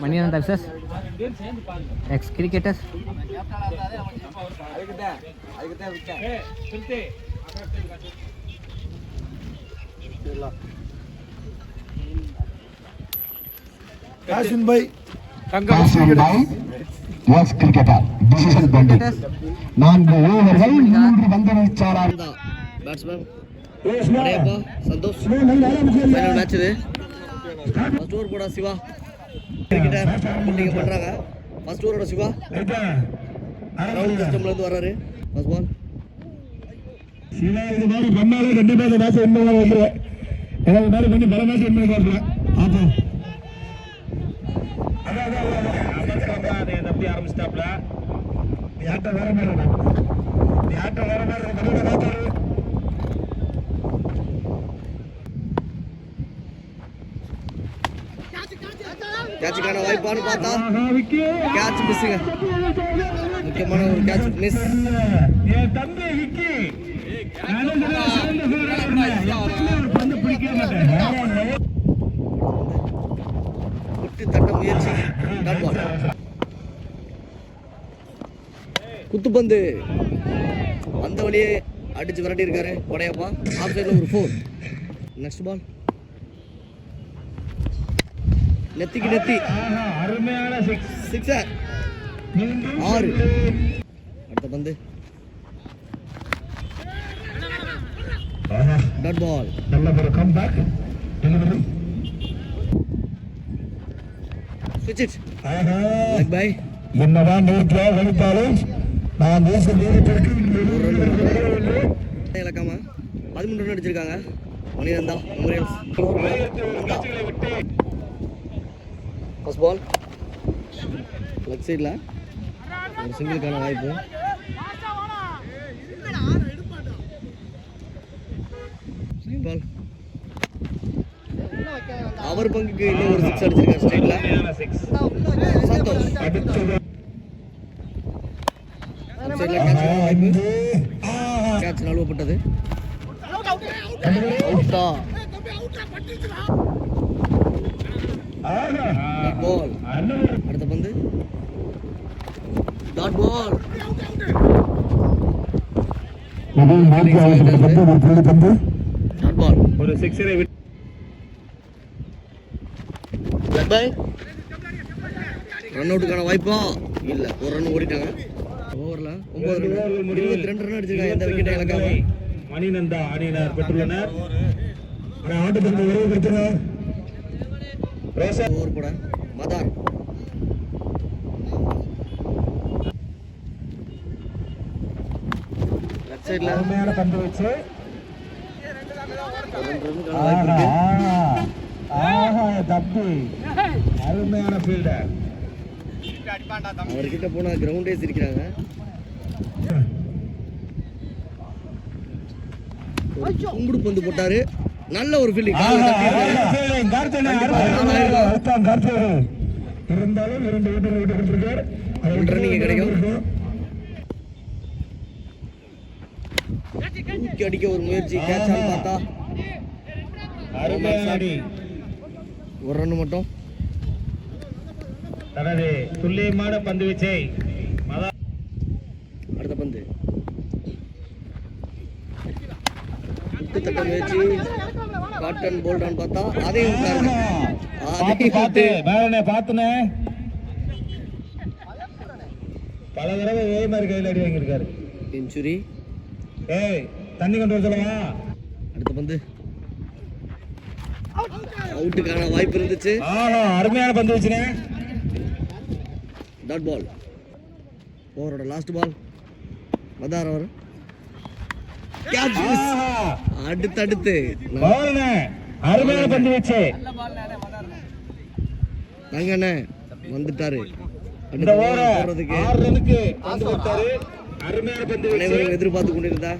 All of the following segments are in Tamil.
மணியனந்தா விசஸ் ex cricketers. Kasim bhai, ex cricketer decision பண்டி 4 ஓவர்கள் 3 பந்து வீச்சாளர் பேட்ஸ்மேன் அடையப்பா சந்தோஷ். ஃபைனல் மேட்ச் இது. ஃபர்ஸ்ட் ஓவர் போடா சிவா. கிரிக்கெட்டர் பவுலிங் பண்றாங்க. ஃபர்ஸ்ட் ஓவரோட சிவா ரவுண்ட் சிஸ்டம்ல இருந்து வராரு. ஃபர்ஸ்ட் பால் சிவா இது மாதிரி பண்ணாலே கண்டிப்பா இந்த மேட்ச் வின் பண்ண வந்துருவேன். ஏன்னா இந்த மாதிரி பண்ணி பல மேட்ச் வின் பண்ணி வரல. ஆப்போ அதான் தப்பி ஆரம்பிச்சிட்டாப்ல. யாட்ட வேற மாதிரி கேட்சுக்கான வாய்ப்பான்னு பார்த்தா கேட்ச் மிஸ்ஸுங்க. முக்கியமான ஒரு கேட்ச் மிஸ். விட்டு தட்ட முயற்சி. Dot ball. குத்துப்பந்து அந்த வழியே அடிச்சு விரட்டி இருக்காரு படையப்பா. ஆஃப் சைட்ல ஒரு 4. நெக்ஸ்ட் பால் நெத்திக்கு நெத்தி. அருமையான 6 6. அடுத்த பந்து டாட் பால். நல்ல ஒரு கம்பேக் டெலிவரி. ஸ்விட்ச் இட். Leg bye. என்னதான் நேர்த்தியா வலித்தாலும் நான் வீச நேரத்திற்கு இலக்காம 13 ரன் அடிச்சிருக்காங்க. மணியனந்தா மெமோரியல்ஸ். ஃபர்ஸ்ட் பால் லெக் சைடில் ஒரு சிங்கிளுக்கான வாய்ப்பு. செகண்ட் பால் அவர் பங்குக்கு இன்னும் ஒரு 6 அடிச்சிருக்காரு ஸ்ட்ரைட்ல. சந்தோஷ் சைடில் கேட்ச் வாய்ப்பு. கேட்ச் நழுவப்பட்டது. அவுட்டா பால். அடுத்த பந்து டாட் பால். Dot ball. ஒரு 6 லெக் பை. ரன் அவுட்டுக்கான வாய்ப்பா இல்ல. ஒரு ரன் ஓடிட்டாங்க. ஓவர்ல 9 ரன் 22 ரன் அடிச்சிருக்காங்க. எந்த விக்கெட்டை இழக்காம. மணிநந்தா அணியினர் பெற்றுள்ளனர். ஆட்டத்திற்கு உறவு கொடுத்தனர். ஓவர் போட மதார். லெஃப்ட் சைடுல அருமையான பந்து வச்சு தப்பி அருமையான ஃபீல்டர். அவர்கிட்ட போனா கிரவுண்டே சிரிக்கிறாங்க. கும்பிடு பந்து போட்டாரு. நல்ல ஒரு ஃபீல்டிங். இருந்தாலும் 2 விக்கெட் ரன்னிங் கிடைக்கும். தூக்கி அடிக்க ஒரு முயற்சி. கேட்ச் ஆன் பார்த்தா ஒரு ரன் மட்டும். தனது துல்லியமான பந்து வீச்சை அடுத்த பந்து தட்ட முயற்சி. காட்டன் போல்டான்னு பார்த்தா அதையும் பார்த்துனே பல தடவை இதே மாதிரி கையில் அடி வாங்கியிருக்காரு. செஞ்சுரி. ஏய் தண்ணி கொண்டு வர சொல்லவா. அடுத்த பந்து அவுட்டுக்கான வாய்ப்பு இருந்துச்சு. அருமையான பந்து வச்சுனே. Dot ball. ஓவரோட லாஸ்ட் பால். மதார் ஓவர். அடுத்து அருமையான பந்து வச்சு தங்கண்ணே வந்துட்டாரு. அனைவரும் எதிர்பார்த்து கொண்டிருந்தா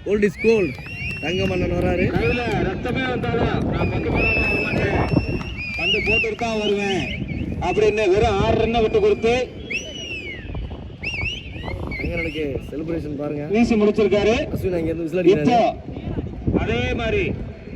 கோல்ட் இஸ் கோல்ட். தங்க மன்னன் வராரு. ரத்தமே வந்தாலும் நான் பந்து போட்டு தான் வருவேன் அப்படின்னு வெறும் 6 ரன்னை விட்டு கொடுத்து தங்கனுக்கு செலிப்ரேஷன் பாருங்க. வீசி முடிச்சிருக்காரு. அஸ்வின் அங்க இருந்து விசில் அடிக்கிறாரு. அதே மாதிரி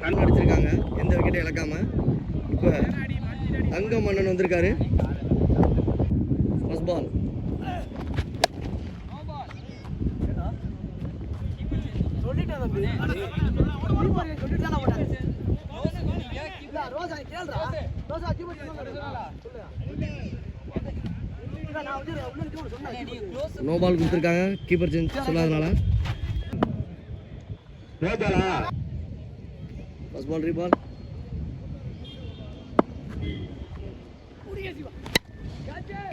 ரன் அடிச்சிருக்காங்க. எந்த விக்கெட்டும் இழக்காம. இப்ப தங்க மன்னன் வந்திருக்காரு. First ball. நோ பால் கொடுத்துருக்காங்க keeper change சொல்லாதனால. First ball ரீபால்.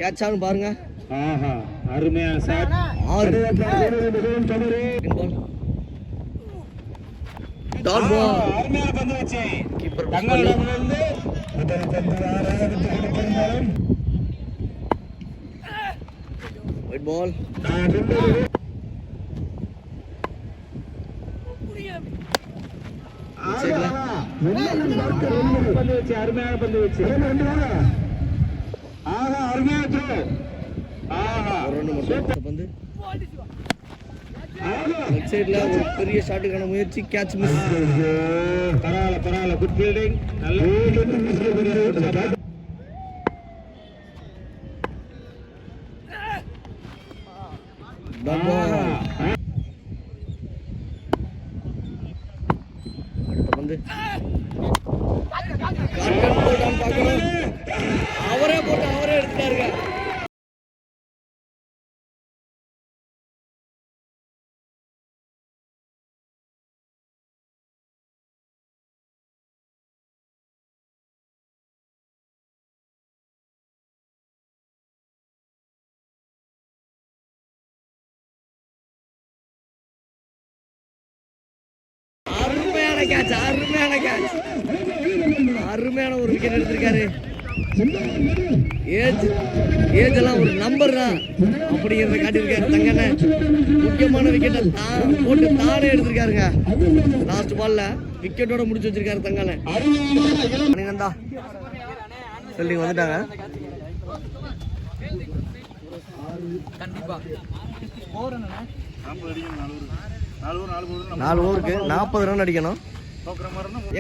Catch ஆகும் பாருங்க. ஆஹா அருமையான ஷாட். 6 dot ball. அருமையான பந்து வச்சு கீப்பர் தங்கலிருந்து முதல் பந்து ஆறாவது ஒயிட் பால். அருமையான பந்து வச்சு ஆஹா அருமையான த்ரோ. ஆஹா ஒரு ரன் மட்டும் பந்து. லெஃப்ட் சைடுல ஒரு பெரிய ஷாட்டுக்கான முயற்சி. Catch miss. பரவாயில்ல குட் ஃபீல்டிங். நல்ல டாட் பால். அடுத்த பந்து. கேப்டன் போட்டான்னு பார்க்கணும். அவரே போட்டு அவரே எடுத்துட்டாருங்க. அருமையான ஒரு விக்கெட் எடுத்திருக்காரு. ஏஜ் எல்லாம் ஒரு நம்பர் தான் அப்படிங்கிறத காட்டியிருக்காரு தங்கண்ண. முக்கியமான விக்கெட்டை போட்டு தானே எடுத்திருக்காருங்க. லாஸ்ட் பால்ல விக்கெட்டோட முடிச்சு வச்சிருக்காரு தங்கண்ண. மணிகண்டா ஃபீல்டிங் வந்துட்டாங்க. கண்டிப்பா 4 ஓவருக்கு 40 ரன் அடிக்கணும்.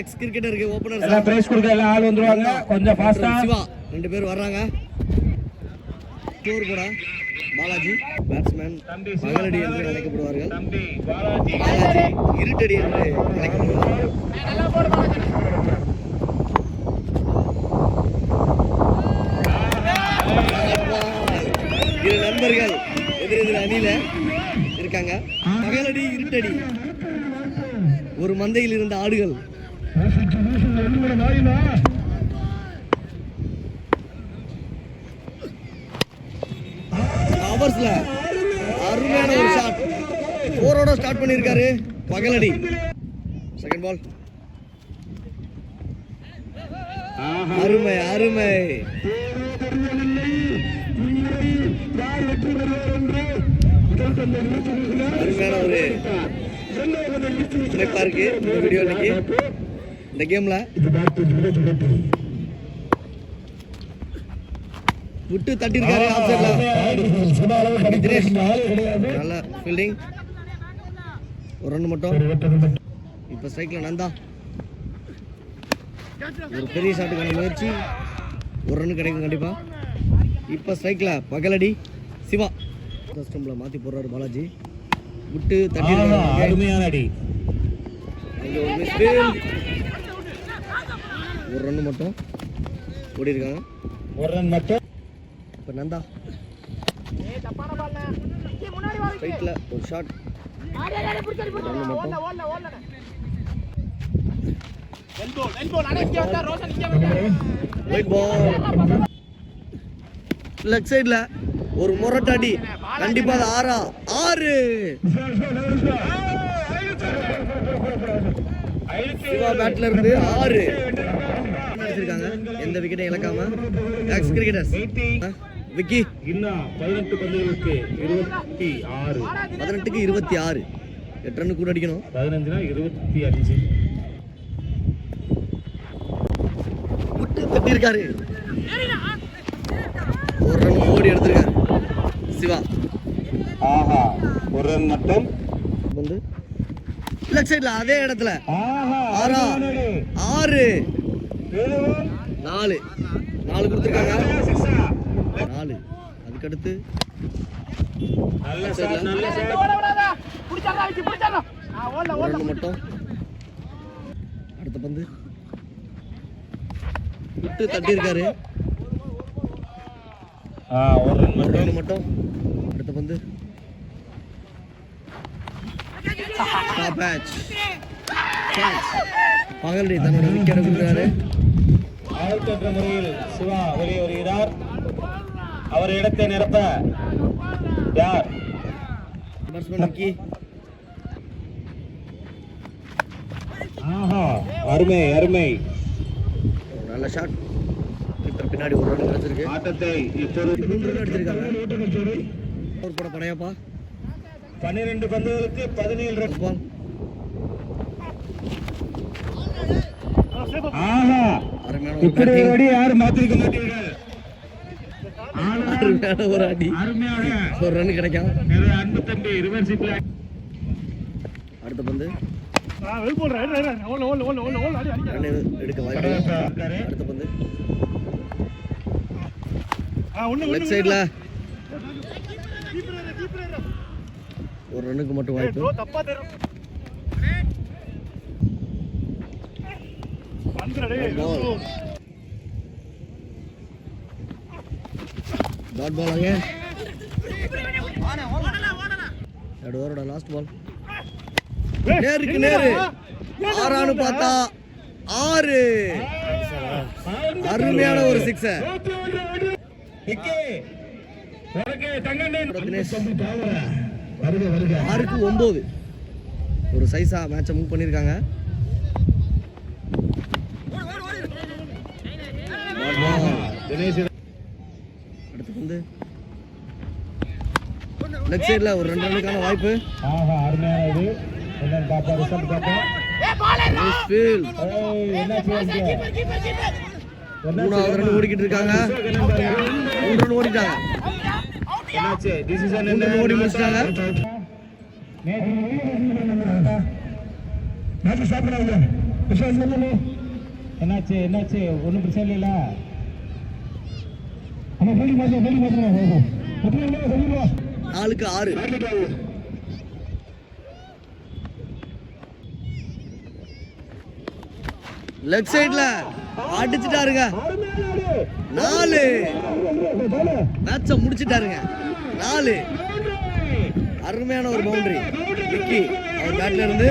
எக்ஸ் கிரிக்கெட்டருக்கு ஓபனர் எல்லாம் பிரைஸ் கொடுக்க எல்லாம் ஆள் வந்துருவாங்க. கொஞ்சம் ஃபாஸ்டா. சிவா 2 பேர் வர்றாங்க. ஸ்கோர் போட பாலாஜி பேட்ஸ்மேன் பகலடி என்று அழைக்கப்படுவார்கள். பாலாஜி இருட்டடி என்று அழைக்கப்படுவார்கள். இரு நண்பர்கள் எதிரெதிர் அணியில இருக்காங்க. பகலடி இருட்டடி ஒரு மந்தையில் இருந்த ஆடுகள். ஹவர்ஸ்ல அருமையான ஒரு ஷாட். 4 ஸ்டார்ட் பண்ணியிருக்காரு பகலடி. Second ball. அருமை அருமை. அருமையான ஒரு இணைப்பா இருக்கு இந்த வீடியோ. இன்னைக்கு இந்த கேம்ல விட்டு தட்டிருக்காரு. ஆஃப் சைட்ல தினேஷ் நல்ல ஃபீல்டிங். ஒரு ரன் மட்டும். இப்ப ஸ்ட்ரைக்ல நந்தா ஒரு பெரிய ஷாட்டுக்கான முயற்சி. ஒரு ரன் கிடைக்கும் கண்டிப்பா. இப்ப ஸ்ட்ரைக்ல பகலடி. சிவா ஸ்டம்ப்ல மாத்தி போடுறாரு பாலாஜி. விட்டு தட்டிருக்காரு. அருமையான அடி. ஒரு ரன் மட்டும் ஓடி இருக்காங்க. ஒரு ரன் மட்டும். இப்போ நந்தா ஸ்ட்ரைட்ல ஒரு ஷாட். ரன் மட்டும். White ball. லெக் சைடுல ஒரு முரட்டாடி. கண்டிப்பா அது 6. சிவா பேட்ல இருந்து 6 அடிச்சிருக்காங்க. எந்த விக்கெட்டையும் இழக்காம. எக்ஸ் கிரிக்கெட்டர்ஸ் விக்கி இன்னும் 18 பந்துகளுக்கு 26. 18க்கு 26. 8 ரன் கூட அடிக்கணும். 15னா 25. விட்டு தட்டியிருக்காரு. ஒரு ரன் ஓடி எடுத்திருக்காரு சிவா. ஆஹா ஒரு ரன் மட்டும். வந்து லெஃப்ட் சைடுல அதே இடத்துல ஆஹா 6 4 4 கொடுத்துருக்காங்க. 4 அதுக்கடுத்து ரன் மட்டும். அடுத்த பந்து விட்டு தட்டியிருக்காரு. ஒரு ரன் மட்டும். அடுத்த பந்து பகல்டி தன்னோட விக்கெட்டை கொடுக்கிறாரு. ஆழ்த்தற்ற முறையில் சிவா வெளியே வருகிறார். அவர் இடத்தை நிரப்ப யார்? பேட்ஸ்மேன் விக்கி. அருமை அருமை. நல்ல ஷாட். கீப்பர் பின்னாடி ஒரு ரன் கிடைச்சிருக்கு. ஆட்டத்தை இப்போது 3 ரன் அடிச்சிருக்காங்க. ஒரு பட படையப்பா. 12 பந்துகளுக்கு 17 ரன். பால். அருமையான ஒரு இப்படி batting. ஓடி யாரும் மாத்திருக்க மாட்டீர்கள். அருமையான ஒரு அடி. அருமையாக ஒரு ரன் கிடைக்கும். அன்பு தம்பி ரிவர்சிப்ல. அடுத்த பந்து ரன் எடுக்க வாய்ப்பு. அடுத்த பந்து லெஃப்ட் சைடுல ஒரு ரன்னுக்கு மட்டும் வாய்ப்பு. டாட் பால் அங்கே. ஓவரோட லாஸ்ட் பால். நேருக்கு நேரு 6 பார்த்தா 6. அருமையான ஒரு சிக்ஸர். தினேஷ் 6க்கு 9 ஒரு சைஸா மேட்சை மூவ் பண்ணியிருக்காங்க. அடுத்து வந்து லெஃப்ட் சைடுல ஒரு 2 ரன்னுக்கான வாய்ப்பு. மூணாவது ரன் ஓடிக்கிட்டு இருக்காங்க. 3 ரன் ஓடிட்டாங்க. 3 ரன் ஓடி முடிச்சிட்டாங்க. என்னாச்சு என்னாச்சு? ஒன்றும் பிரச்சனை இல்ல. 4க்கு 6. லெஃப்ட் சைடுல அடிச்சுட்டாருங்க. 4 மேட்ச முடிச்சிட்டாருங்க. 4 அருமையான ஒரு பவுண்டரி. விக்கி அவர் பேட்ல இருந்து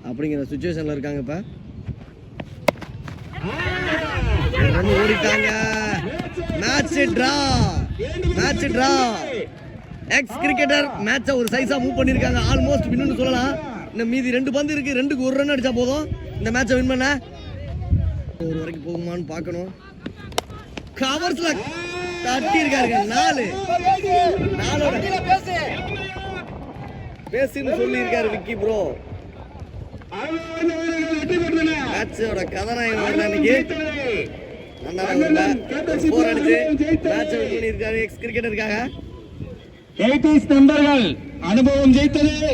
அப்படிங்கிற சிச்சுவேஷன்ல இருக்காங்க. இப்ப ரன் ஓடிட்டாங்க. Match draw. எக்ஸ் கிரிக்கெட்டர் மேட்சை ஒரு சைஸா மூவ் பண்ணிருக்காங்க. ஆல்மோஸ்ட் வின்னு சொல்லலாம். இந்த மீதி 2 பந்து இருக்கு. 2க்கு 1 ரன் அடிச்சா போதும் இந்த மேட்சை வின் பண்ண. ஒரு வரைக்கும் போகுமான்னு பார்க்கணும். கவர்ஸ்ல தட்டி இருக்காருங்க. 4 பேசுன்னு சொல்லி இருக்காரு விக்கி ப்ரோ. மேட்சோட கதாநாயகன் அன்னைக்கு ஸ்கோர் அடிச்சு மேட்சை வின் பண்ணியிருக்காரு எக்ஸ் கிரிக்கெட்டருக்காக. நண்பர்கள் அனுபவம் ஜெயித்தது.